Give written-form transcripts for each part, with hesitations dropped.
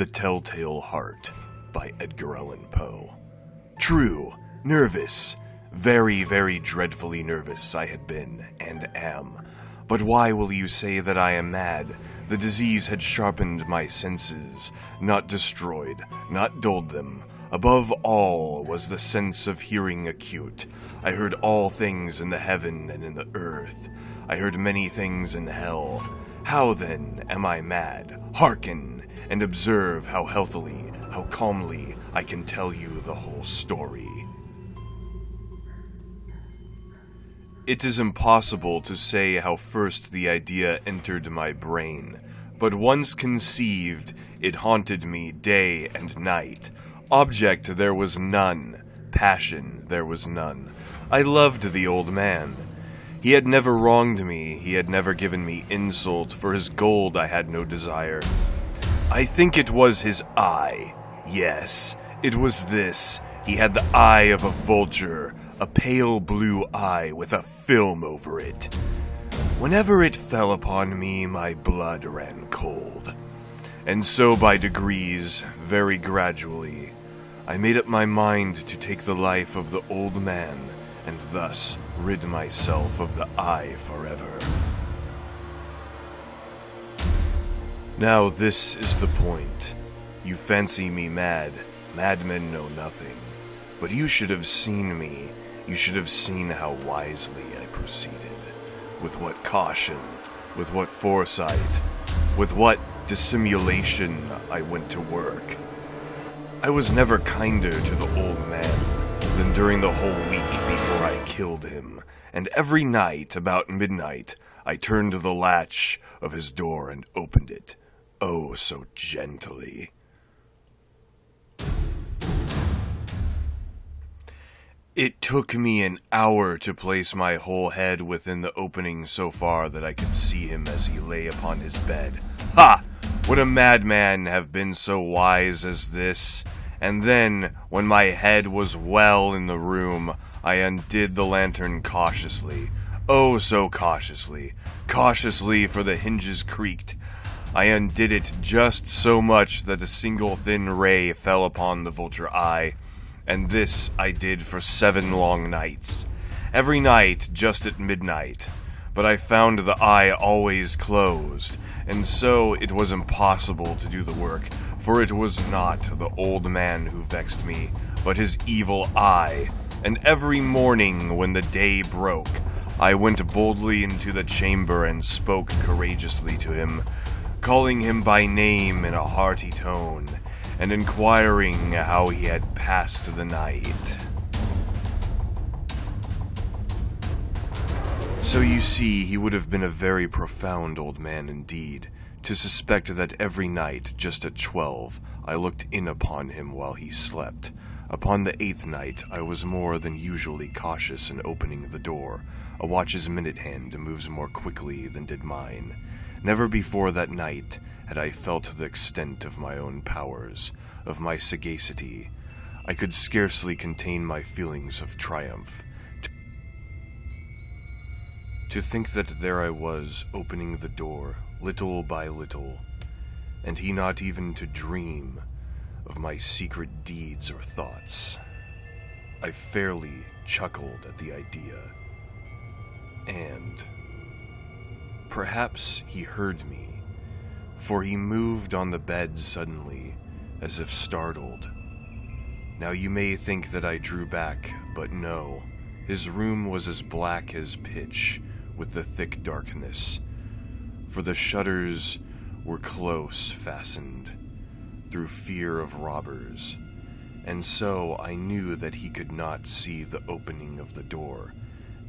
The Telltale Heart by Edgar Allan Poe. True, nervous, very, very dreadfully nervous I had been, and am. But why will you say that I am mad? The disease had sharpened my senses, not destroyed, not dulled them. Above all was the sense of hearing acute. I heard all things in the heaven and in the earth. I heard many things in hell. How then am I mad? Hearken, and observe how healthily, how calmly I can tell you the whole story. It is impossible to say how first the idea entered my brain, but once conceived, it haunted me day and night. Object there was none, passion there was none. I loved the old man. He had never wronged me, he had never given me insult, for his gold I had no desire. I think it was his eye. Yes, it was this. He had the eye of a vulture, a pale blue eye with a film over it. Whenever it fell upon me, my blood ran cold. And so by degrees, very gradually, I made up my mind to take the life of the old man, and thus rid myself of the eye forever. Now this is the point. You fancy me mad. Madmen know nothing. But you should have seen me. You should have seen how wisely I proceeded. With what caution, with what foresight, with what dissimulation I went to work. I was never kinder to the old man than during the whole week before I killed him, and every night about midnight I turned the latch of his door and opened it, oh so gently. It took me an hour to place my whole head within the opening so far that I could see him as he lay upon his bed. Ha! Would a madman have been so wise as this? And then, when my head was well in the room, I undid the lantern cautiously. Oh, so cautiously. Cautiously, for the hinges creaked. I undid it just so much that a single thin ray fell upon the vulture eye. And this I did for 7 long nights. Every night, just at midnight. But I found the eye always closed, and so it was impossible to do the work, for it was not the old man who vexed me, but his evil eye. And every morning when the day broke, I went boldly into the chamber and spoke courageously to him, calling him by name in a hearty tone, and inquiring how he had passed the night. So you see, he would have been a very profound old man indeed, to suspect that every night, just at 12, I looked in upon him while he slept. Upon the 8th night, I was more than usually cautious in opening the door. A watch's minute hand moves more quickly than did mine. Never before that night had I felt the extent of my own powers, of my sagacity. I could scarcely contain my feelings of triumph. To think that there I was, opening the door, little by little, and he not even to dream of my secret deeds or thoughts. I fairly chuckled at the idea. And perhaps he heard me, for he moved on the bed suddenly, as if startled. Now you may think that I drew back, but no. His room was as black as pitch, with the thick darkness, for the shutters were close fastened, through fear of robbers, and so I knew that he could not see the opening of the door,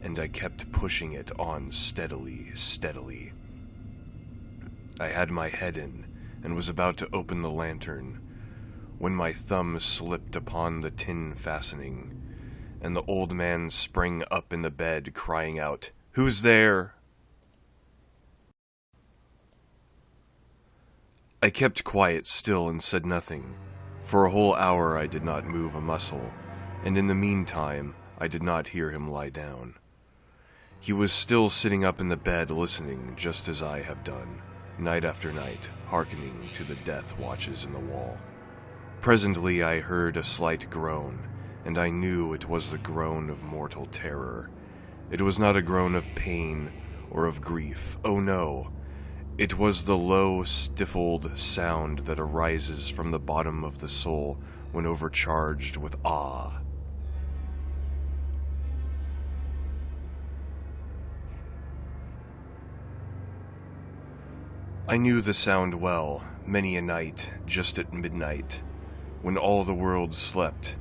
and I kept pushing it on steadily, steadily. I had my head in, and was about to open the lantern, when my thumb slipped upon the tin fastening, and the old man sprang up in the bed, crying out, "Who's there?" I kept quite still and said nothing. For a whole hour I did not move a muscle, and in the meantime I did not hear him lie down. He was still sitting up in the bed listening, just as I have done. night after night, hearkening to the death watches in the wall. Presently I heard a slight groan, and I knew it was the groan of mortal terror. It was not a groan of pain or of grief. Oh no! It was the low, stifled sound that arises from the bottom of the soul when overcharged with awe. I knew the sound well, many a night, just at midnight, when all the world slept.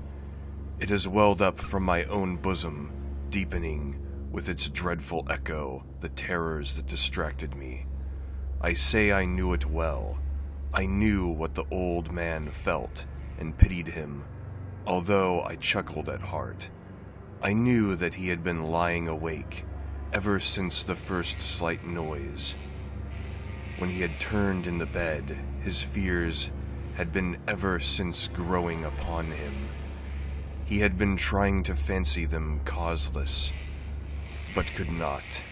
It has welled up from my own bosom, deepening, with its dreadful echo, the terrors that distracted me. I say I knew it well. I knew what the old man felt, and pitied him, although I chuckled at heart. I knew that he had been lying awake, ever since the first slight noise. When he had turned in the bed, his fears had been ever since growing upon him. He had been trying to fancy them causeless, but could not.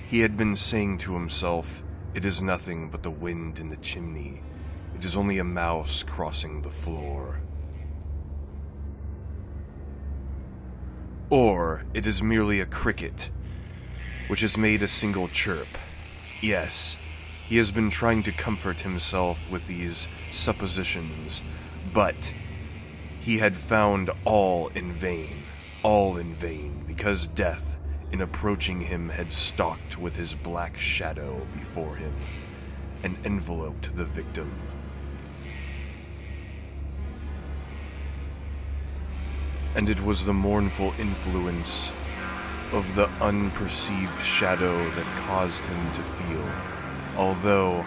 He had been saying to himself, "It is nothing but the wind in the chimney. It is only a mouse crossing the floor." Or, it is merely a cricket, which has made a single chirp. Yes, he has been trying to comfort himself with these suppositions, but he had found all in vain, because death, in approaching him, had stalked with his black shadow before him, and enveloped the victim. And it was the mournful influence of the unperceived shadow that caused him to feel, although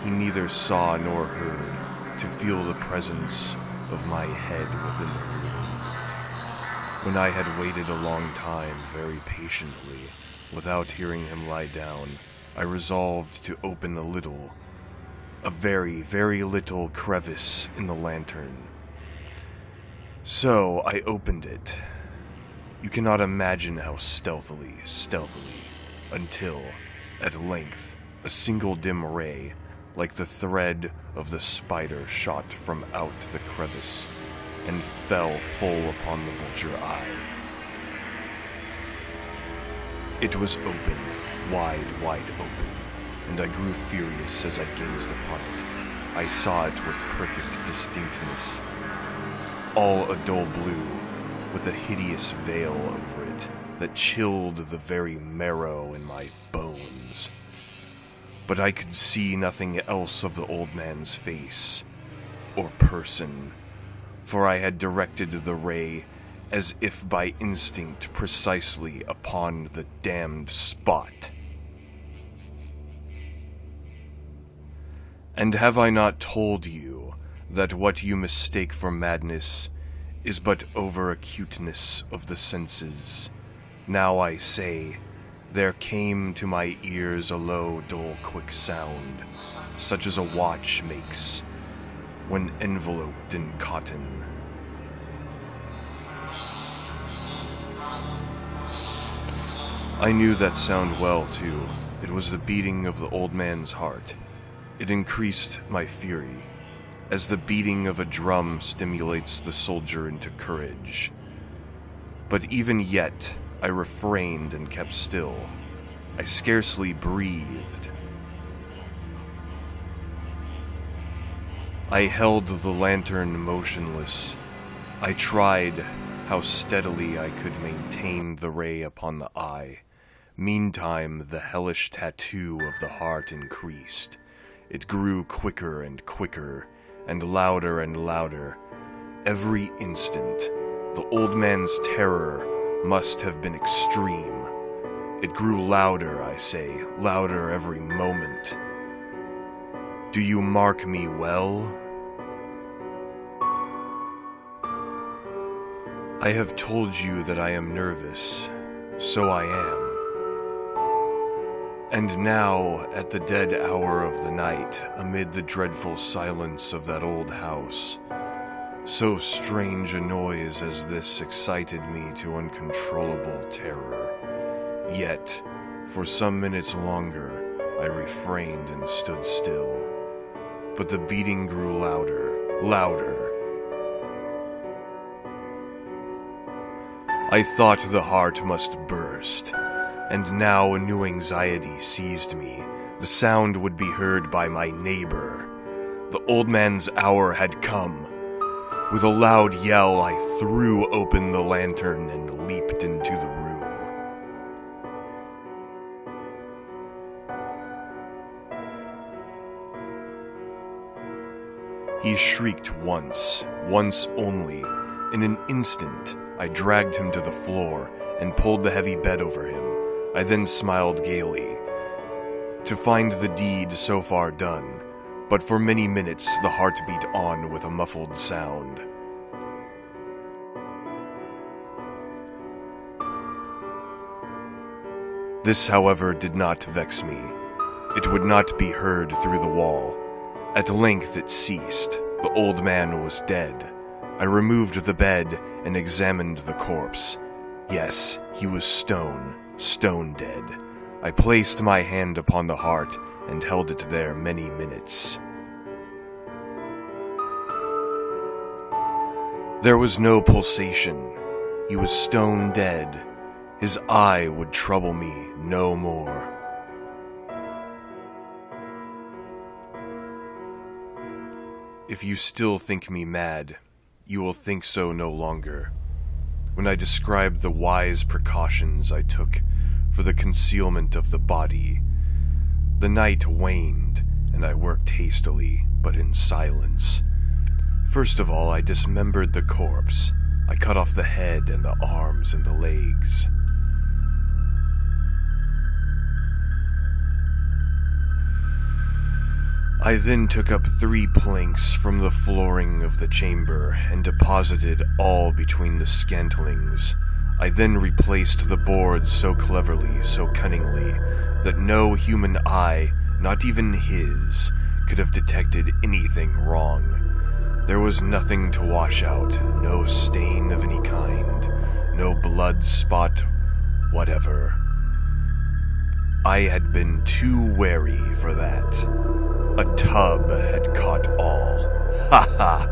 he neither saw nor heard, to feel the presence of my head within the room. When I had waited a long time, very patiently, without hearing him lie down, I resolved to open a very, very little crevice in the lantern. So I opened it. You cannot imagine how stealthily, until, at length, a single dim ray, like the thread of the spider, shot from out the crevice, and fell full upon the vulture eye. It was open, wide open, and I grew furious as I gazed upon it. I saw it with perfect distinctness, all a dull blue, with a hideous veil over it that chilled the very marrow in my bones. But I could see nothing else of the old man's face, or person, for I had directed the ray, as if by instinct, precisely upon the damned spot. And have I not told you that what you mistake for madness is but over-acuteness of the senses? Now I say, there came to my ears a low, dull, quick sound, such as a watch makes when enveloped in cotton. I knew that sound well, too. It was the beating of the old man's heart. It increased my fury, as the beating of a drum stimulates the soldier into courage. But even yet, I refrained and kept still. I scarcely breathed. I held the lantern motionless. I tried how steadily I could maintain the ray upon the eye. Meantime, the hellish tattoo of the heart increased. It grew quicker and quicker, and louder. Every instant, the old man's terror must have been extreme. It grew louder, I say, louder every moment. Do you mark me well? I have told you that I am nervous. So I am. And now, at the dead hour of the night, amid the dreadful silence of that old house, so strange a noise as this excited me to uncontrollable terror. Yet, for some minutes longer, I refrained and stood still. But the beating grew louder, louder. I thought the heart must burst, and now a new anxiety seized me. The sound would be heard by my neighbor. The old man's hour had come. With a loud yell, I threw open the lantern and leaped into the room. He shrieked once only. In an instant, I dragged him to the floor and pulled the heavy bed over him. I then smiled gaily, to find the deed so far done, but for many minutes the heart beat on with a muffled sound. This, however, did not vex me. It would not be heard through the wall. At length it ceased. The old man was dead. I removed the bed and examined the corpse. Yes, he was stone dead. I placed my hand upon the heart and held it there many minutes. There was no pulsation. He was stone dead. His eye would trouble me no more. If you still think me mad, you will think so no longer. When I described the wise precautions I took for the concealment of the body, the night waned, and I worked hastily, but in silence. First of all, I dismembered the corpse. I cut off the head and the arms and the legs. I then took up 3 planks from the flooring of the chamber and deposited all between the scantlings. I then replaced the boards so cleverly, so cunningly, that no human eye, not even his, could have detected anything wrong. There was nothing to wash out, no stain of any kind, no blood spot whatever. I had been too wary for that. A tub had caught all. Ha ha!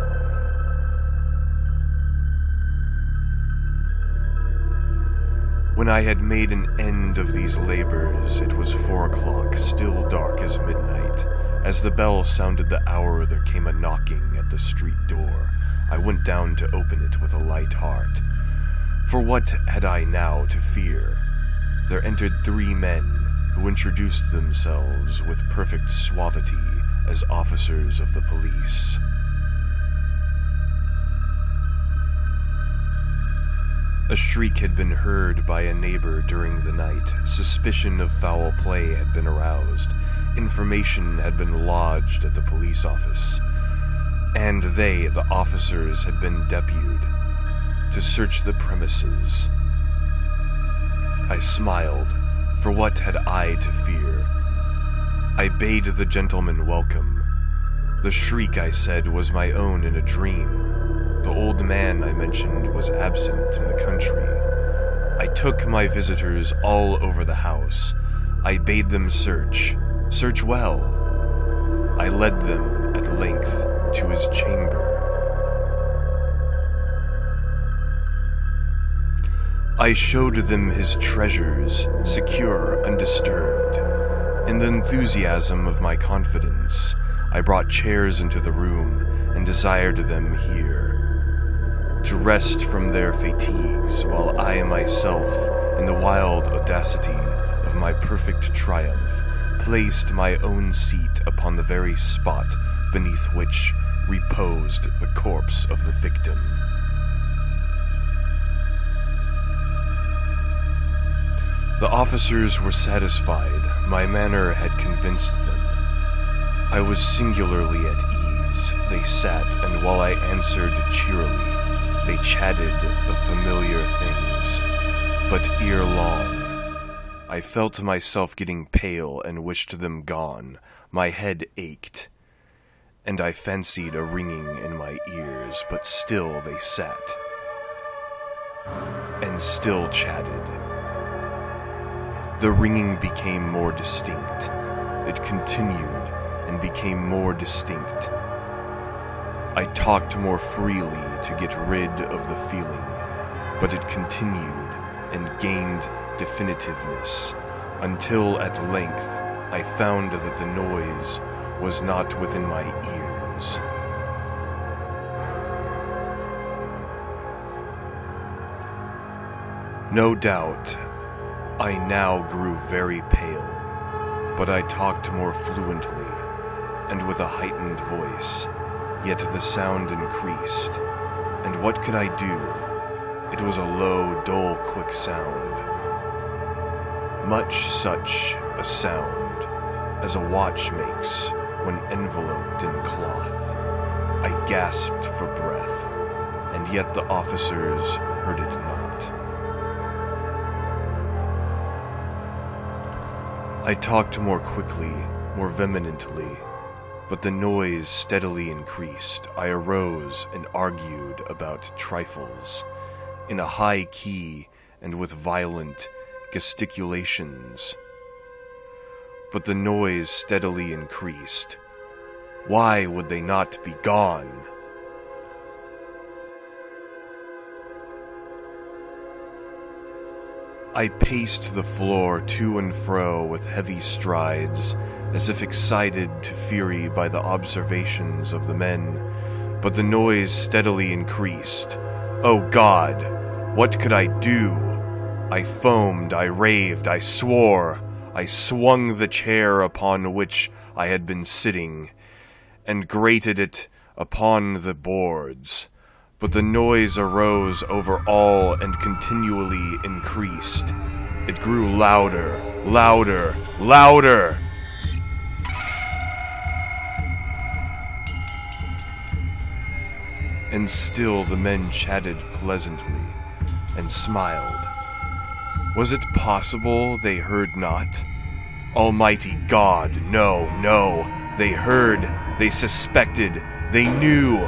When I had made an end of these labors, it was 4 o'clock, still dark as midnight. As the bell sounded the hour, there came a knocking at the street door. I went down to open it with a light heart. For what had I now to fear? There entered 3 men, who introduced themselves with perfect suavity as officers of the police. A shriek had been heard by a neighbor during the night. Suspicion of foul play had been aroused. Information had been lodged at the police office. And they, the officers, had been deputed to search the premises. I smiled, for what had I to fear? I bade the gentleman welcome. The shriek, I said, was my own in a dream. The old man, I mentioned, was absent in the country. I took my visitors all over the house. I bade them search well. I led them, at length, to his chamber. I showed them his treasures, secure, undisturbed. In the enthusiasm of my confidence, I brought chairs into the room and desired them here, to rest from their fatigues, while I myself, in the wild audacity of my perfect triumph, placed my own seat upon the very spot beneath which reposed the corpse of the victim. The officers were satisfied. My manner had convinced them. I was singularly at ease. They sat, and while I answered cheerily, they chatted of familiar things. But ere long, I felt myself getting pale and wished them gone. My head ached, and I fancied a ringing in my ears, but still they sat, and still chatted. The ringing became more distinct. it continued and became more distinct. I talked more freely to get rid of the feeling, but it continued and gained definitiveness, until at length I found that the noise was not within my ears. No doubt, I now grew very pale, but I talked more fluently, and with a heightened voice, yet the sound increased, and what could I do? It was a low, dull, quick sound. Much such a sound as a watch makes when enveloped in cloth. I gasped for breath, and yet the officers heard it not. I talked more quickly, more vehemently, but the noise steadily increased. I arose and argued about trifles, in a high key and with violent gesticulations. But the noise steadily increased. Why would they not be gone? I paced the floor to and fro with heavy strides, as if excited to fury by the observations of the men, but the noise steadily increased. Oh God, what could I do? I foamed, I raved, I swore. I swung the chair upon which I had been sitting, and grated it upon the boards. But the noise arose over all and continually increased. It grew louder, louder, louder. And still the men chatted pleasantly and smiled. Was it possible they heard not? Almighty God, no, no. They heard, they suspected, they knew.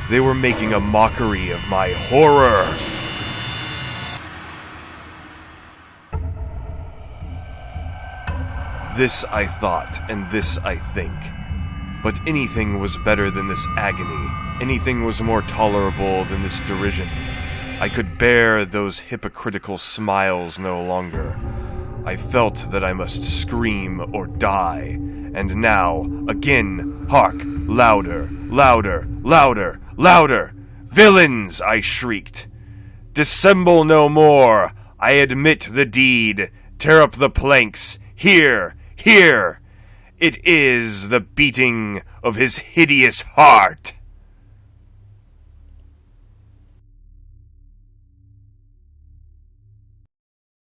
They were making a mockery of my horror. This I thought, and this I think. But anything was better than this agony. Anything was more tolerable than this derision. I could bear those hypocritical smiles no longer. I felt that I must scream or die. And now, again, hark! Louder, louder, louder, louder! Villains! I shrieked. Dissemble no more! I admit the deed. Tear up the planks. Here, here! It is the beating of his hideous heart!